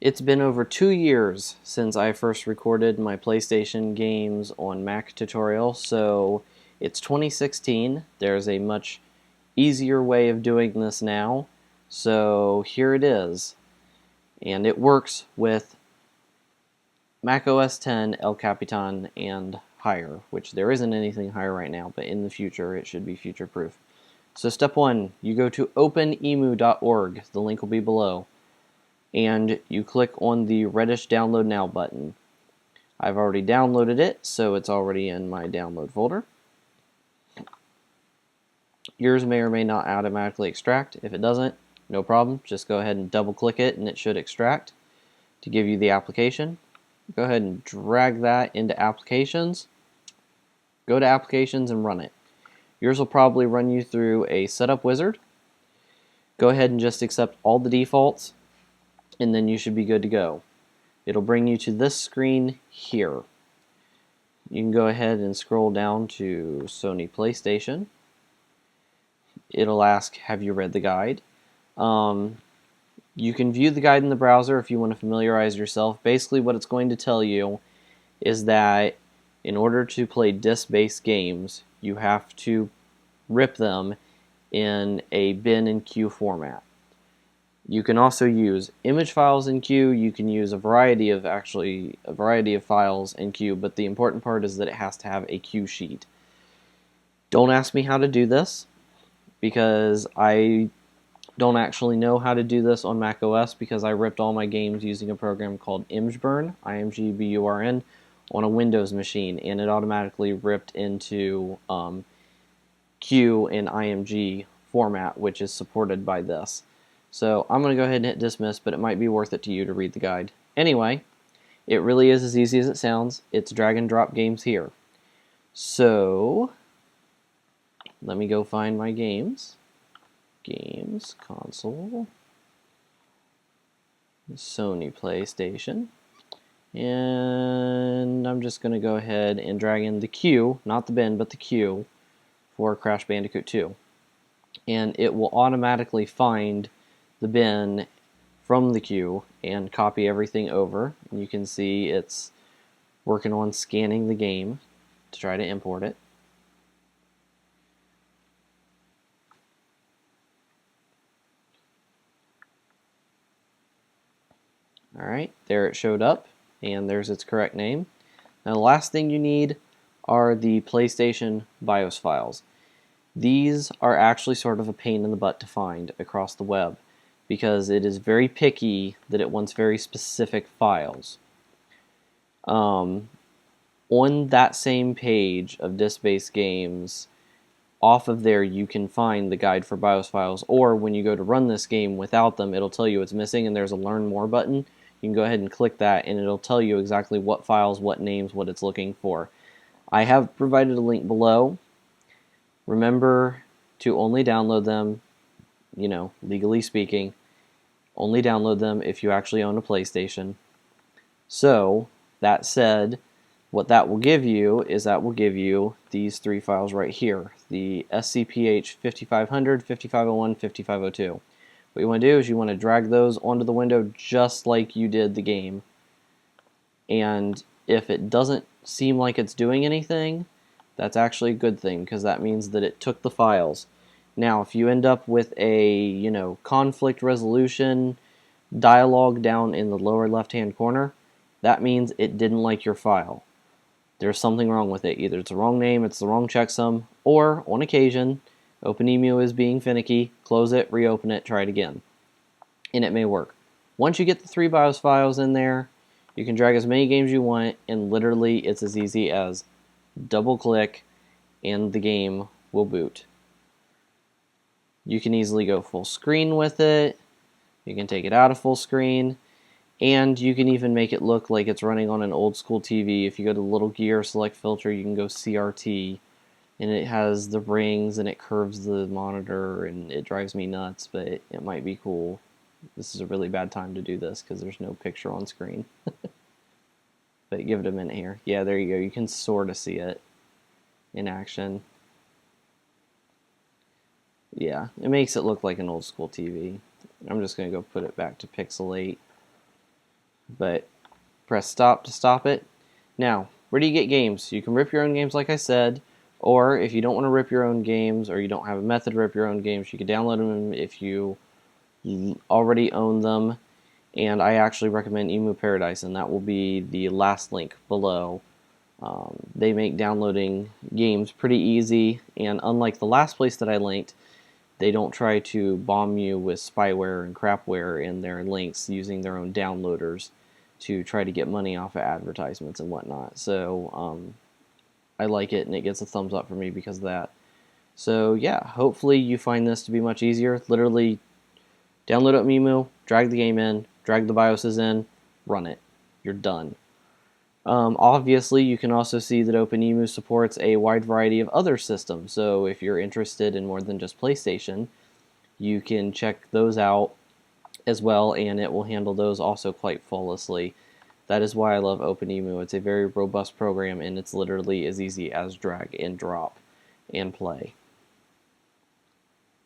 It's been over 2 years since I first recorded my PlayStation games on Mac tutorial, so it's 2016. There's a much easier way of doing this now, so here it is. And it works with Mac OS X, El Capitan, and higher, which there isn't anything higher right now, but in the future it should be future proof. So step one, you go to openemu.org, the link will be below, and you click on the reddish download now button. I've already downloaded it, so it's already in my download folder. Yours may or may not automatically extract. If it doesn't, no problem. Just go ahead and double click it and it should extract to give you the application. Go ahead and drag that into applications. Go to applications and run it. Yours will probably run you through a setup wizard. Go ahead and just accept all the defaults and then you should be good to go. It'll bring you to this screen here. You can go ahead and scroll down to Sony PlayStation. It'll ask, have you read the guide? You can view the guide in the browser if you want to familiarize yourself. Basically what it's going to tell you is that in order to play disk-based games, you have to rip them in a bin and queue format. You can also use image files in queue. You can use a variety of files in queue, but the important part is that it has to have a queue sheet. Don't ask me how to do this because I don't actually know how to do this on Mac OS because I ripped all my games using a program called ImgBurn, IMGBURN, on a Windows machine, and it automatically ripped into Q and IMG format, which is supported by this. So I'm going to go ahead and hit dismiss, but it might be worth it to you to read the guide. Anyway, it really is as easy as it sounds. It's drag and drop games here. So let me go find my games. Games, console, Sony PlayStation. And I'm just going to go ahead and drag in the queue, not the bin, but the queue for Crash Bandicoot 2. And it will automatically find the bin from the queue and copy everything over. You can see it's working on scanning the game to try to import it. Alright, there it showed up, and there's its correct name. Now the last thing you need are the PlayStation BIOS files. These are actually sort of a pain in the butt to find across the web because it is very picky that it wants very specific files. On that same page of disk-based games, off of there you can find the guide for BIOS files, or when you go to run this game without them, it'll tell you it's missing and there's a Learn More button. You can go ahead and click that and it'll tell you exactly what files, what names, what it's looking for. I have provided a link below. Remember to only download them, legally speaking, only download them if you actually own a PlayStation. So, that said, what that will give you is that will give you these three files right here, the SCPH 5500, 5501, 5502. What you want to do is you want to drag those onto the window just like you did the game. And if it doesn't seem like it's doing anything, that's actually a good thing because that means that it took the files. Now, if you end up with a, conflict resolution dialog down in the lower left-hand corner, that means it didn't like your file. There's something wrong with it. Either it's the wrong name, it's the wrong checksum, or, on occasion, OpenEMU is being finicky, close it, reopen it, try it again. And it may work. Once you get the three BIOS files in there, you can drag as many games you want, and literally it's as easy as double click and the game will boot. You can easily go full screen with it. You can take it out of full screen. And you can even make it look like it's running on an old school TV. If you go to the little gear select filter, you can go CRT. And it has the rings and it curves the monitor and it drives me nuts, but it might be cool. This is a really bad time to do this because there's no picture on screen. But give it a minute here. Yeah, there you go. You can sort of see it in action. Yeah, it makes it look like an old school TV. I'm just going to go put it back to pixelate. but press stop to stop it. Now, where do you get games? You can rip your own games like I said, or if you don't want to rip your own games or you don't have a method to rip your own games, you can download them if you already own them. And I actually recommend Emu Paradise, and that will be the last link below. They make downloading games pretty easy, and unlike the last place that I linked, they don't try to bomb you with spyware and crapware in their links using their own downloaders to try to get money off of advertisements and whatnot. So I like it, and it gets a thumbs up for me because of that. So yeah, hopefully you find this to be much easier. Literally download up Emu, drag the game in, drag the BIOSes in, run it. You're done. Obviously, you can also see that OpenEMU supports a wide variety of other systems, so if you're interested in more than just PlayStation, you can check those out as well, and it will handle those also quite flawlessly. That is why I love OpenEMU. It's a very robust program, and it's literally as easy as drag and drop and play.